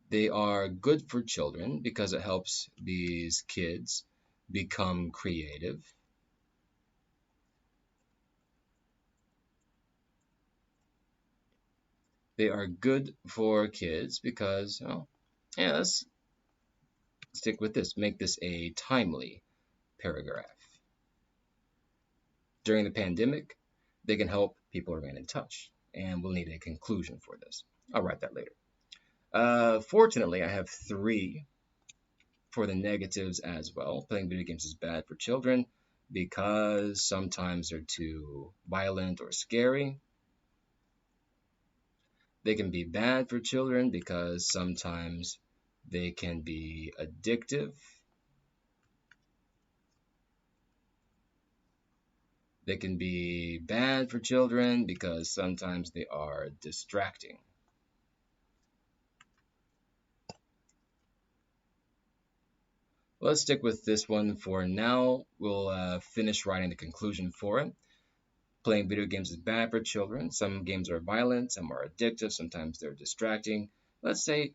They are good for children because it helps these kids become creative. They are good for kids because, well, yeah, let's stick with this. Make this a timely paragraph. During the pandemic, they can help people remain in touch, and we'll need a conclusion for this. I'll write that later. Fortunately, I have 3 for the negatives as well. Playing video games is bad for children because sometimes they're too violent or scary. They can be bad for children because sometimes they can be addictive. They can be bad for children because sometimes they are distracting. Let's stick with this one for now. We'll finish writing the conclusion for it. Playing video games is bad for children. Some games are violent, some are addictive, sometimes they're distracting. Let's say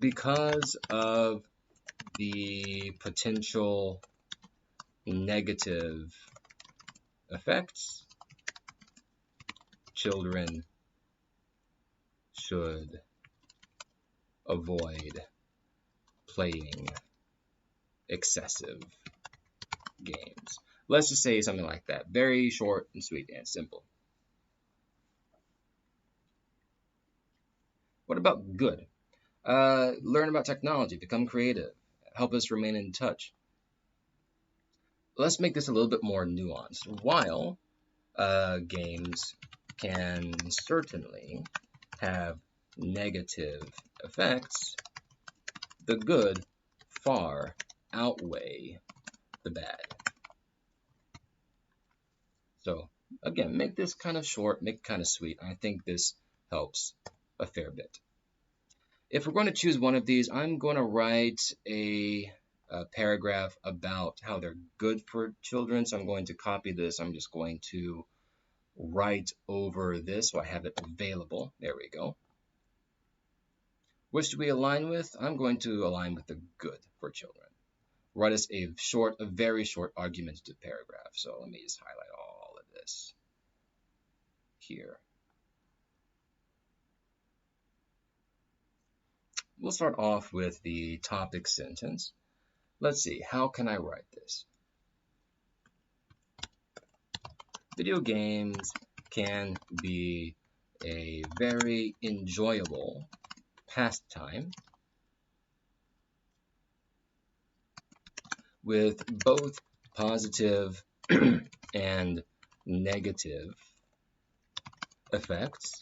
because of the potential negative effects, children should avoid playing excessive games. Let's just say something like that. Very short and sweet and simple. What about good? Learn about technology, become creative, help us remain in touch. Let's make this a little bit more nuanced. While games can certainly have negative effects, the good far outweigh the bad. So again, make this kind of short, make it kind of sweet. I think this helps a fair bit. If we're going to choose one of these, I'm going to write a paragraph about how they're good for children. So I'm going to copy this. I'm just going to write over this so I have it available. There we go. Which do we align with? I'm going to align with the good for children. Write us a very short argumentative paragraph. So let me just highlight all of this here. We'll start off with the topic sentence. Let's see, how can I write this? Video games can be a very enjoyable pastime with both positive and negative effects.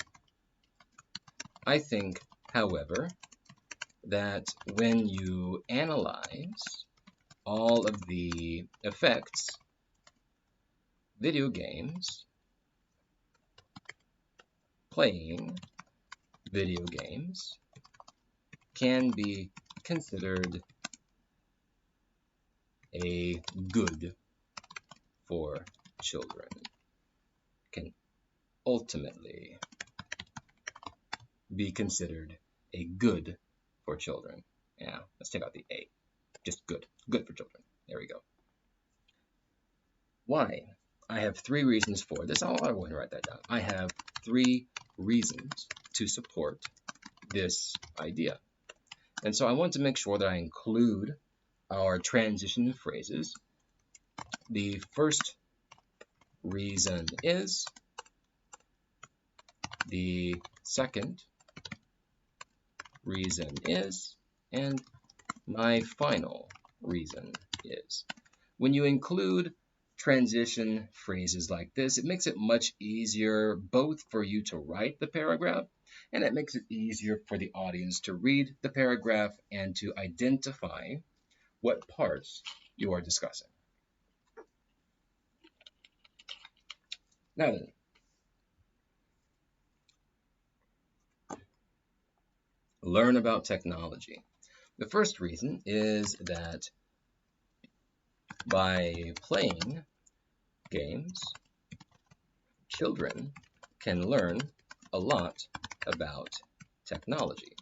I think, however, that when you analyze all of the effects, video games, playing video games, can be considered a good for children, can ultimately be considered a good for children. Yeah, let's take out the A. Just good for children. There we go. Why? I have 3 reasons for this. I'm going to write that down. I have 3 reasons to support this idea. And so I want to make sure that I include our transition phrases. The first reason is, the second reason is, and my final reason is. When you include transition phrases like this, it makes it much easier both for you to write the paragraph, and it makes it easier for the audience to read the paragraph and to identify what parts you are discussing. Now then, learn about technology. The first reason is that by playing games, children can learn a lot about technology.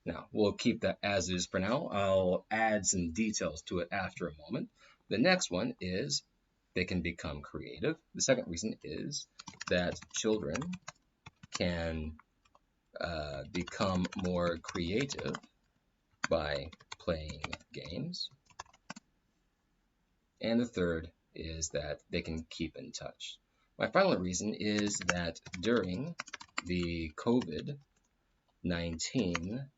Now, we'll keep that as is for now. I'll add some details to it after a moment. The next one is they can become creative. The second reason is that children can become more creative by playing games. And the third is that they can keep in touch. My final reason is that during the COVID-19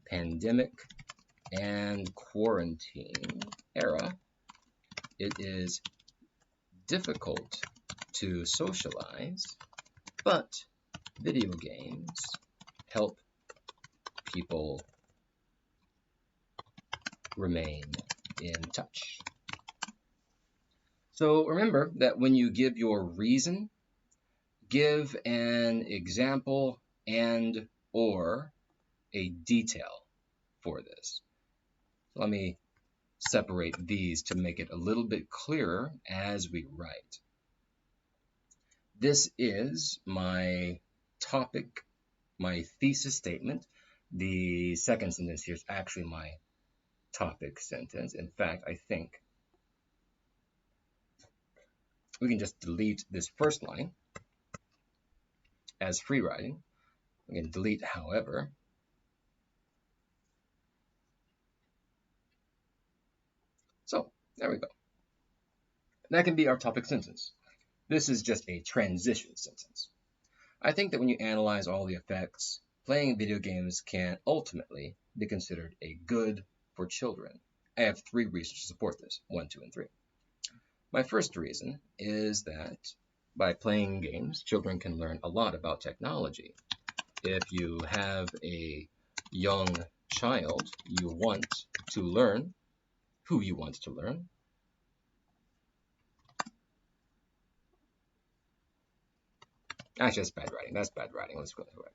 pandemic and quarantine era, it is difficult to socialize, but video games help people remain in touch. So remember that when you give your reason, give an example and or a detail for this. Let me separate these to make it a little bit clearer as we write. This is my topic, my thesis statement. The second sentence here is actually my topic sentence. In fact, I think we can just delete this first line as free writing. We can delete however. So there we go. That can be our topic sentence. This is just a transition sentence. I think that when you analyze all the effects, playing video games can ultimately be considered a good for children. I have 3 reasons to support this, 1, 2, and 3. My first reason is that by playing games, children can learn a lot about technology. If you have a young child you want to learn, who you want to learn, actually, that's bad writing. That's bad writing. Let's go to it.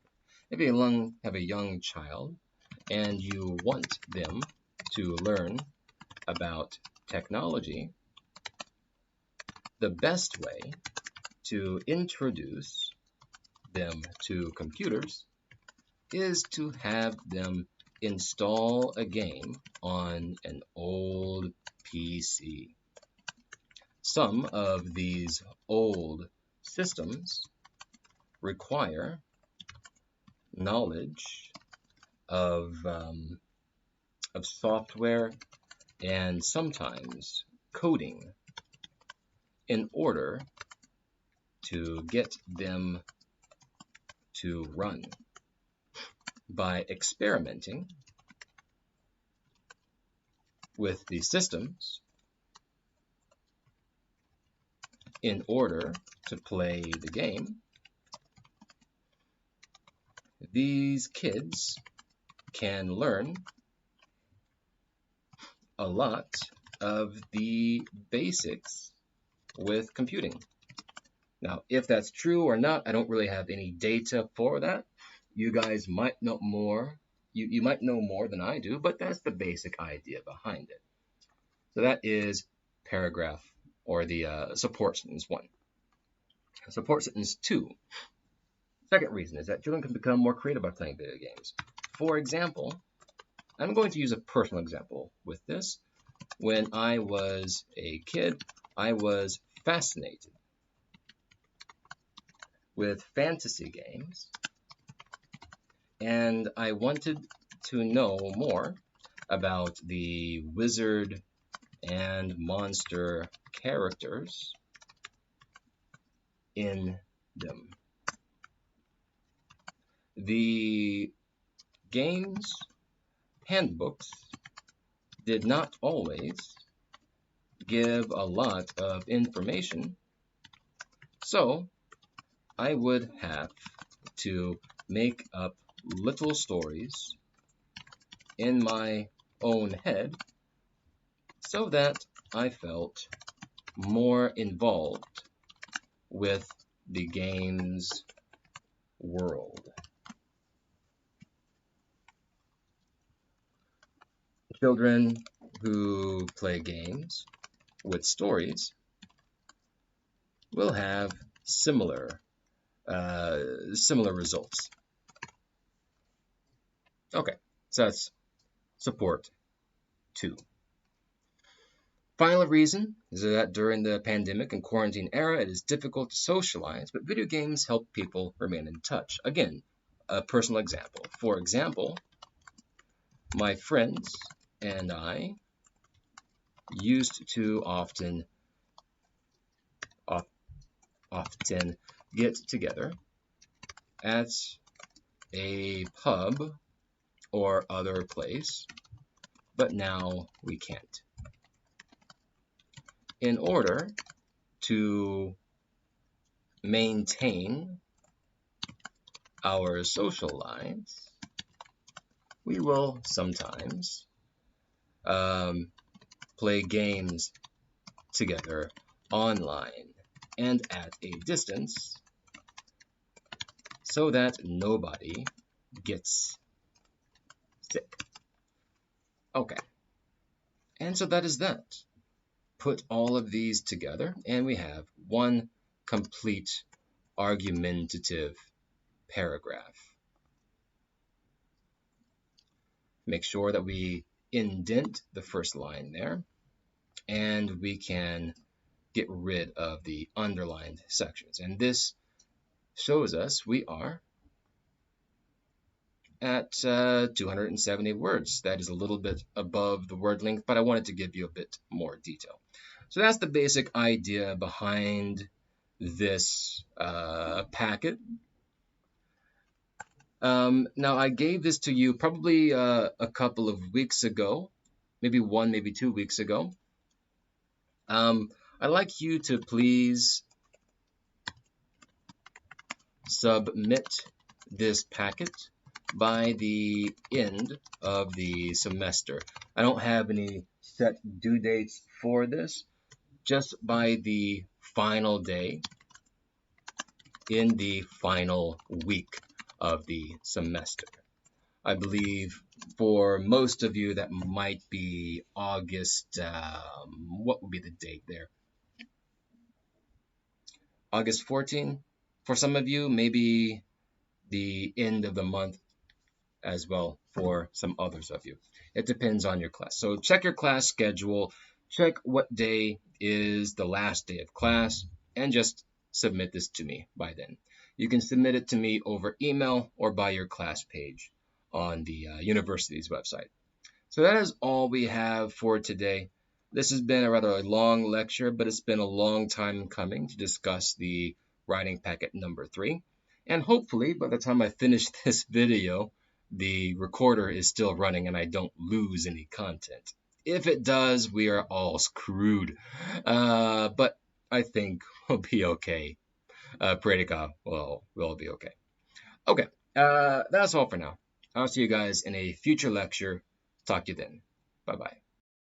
If you have a young child and you want them to learn about technology, the best way to introduce them to computers is to have them install a game on an old PC. Some of these old systems require knowledge of software and sometimes coding in order to get them to run. By experimenting with the systems in order to play the game, these kids can learn a lot of the basics with computing. Now, if that's true or not, I don't really have any data for that. You guys might know more. You might know more than I do, but that's the basic idea behind it. So that is paragraph, or the support sentence 1. Support sentence 2. Second reason is that children can become more creative by playing video games. For example, I'm going to use a personal example with this. When I was a kid, I was fascinated with fantasy games, and I wanted to know more about the wizard and monster characters in them. The games handbooks did not always give a lot of information, so I would have to make up little stories in my own head so that I felt more involved with the game's world. Children who play games with stories will have similar results. Okay, so that's support 2. Final reason is that during the pandemic and quarantine era, it is difficult to socialize, but video games help people remain in touch. Again, a personal example. For example, my friends and I used to often get together at a pub or other place, but now we can't. In order to maintain our social lives, we will sometimes play games together online and at a distance so that nobody gets sick. Okay, and so that is that. Put all of these together and we have one complete argumentative paragraph. Make sure that we indent the first line there, and we can get rid of the underlined sections. And this shows us we are at 270 words. That is a little bit above the word length, but I wanted to give you a bit more detail. So that's the basic idea behind this packet. Now, I gave this to you probably a couple of weeks ago, maybe 2 weeks ago. I'd like you to please submit this packet by the end of the semester. I don't have any set due dates for this, just by the final day in the final week of the semester. I believe for most of you that might be August, what would be the date there? August 14. For some of you, maybe the end of the month as well for some others of you. It depends on your class. So check your class schedule, check what day is the last day of class, and just submit this to me by then. You can submit it to me over email or by your class page on the university's website. So that is all we have for today. This has been a rather long lecture, but it's been a long time coming to discuss the writing packet number 3. And hopefully, by the time I finish this video, the recorder is still running and I don't lose any content. If it does, we are all screwed. But I think we'll be okay. Pray to God, we'll be okay. Okay, that's all for now. I'll see you guys in a future lecture. Talk to you then. Bye-bye.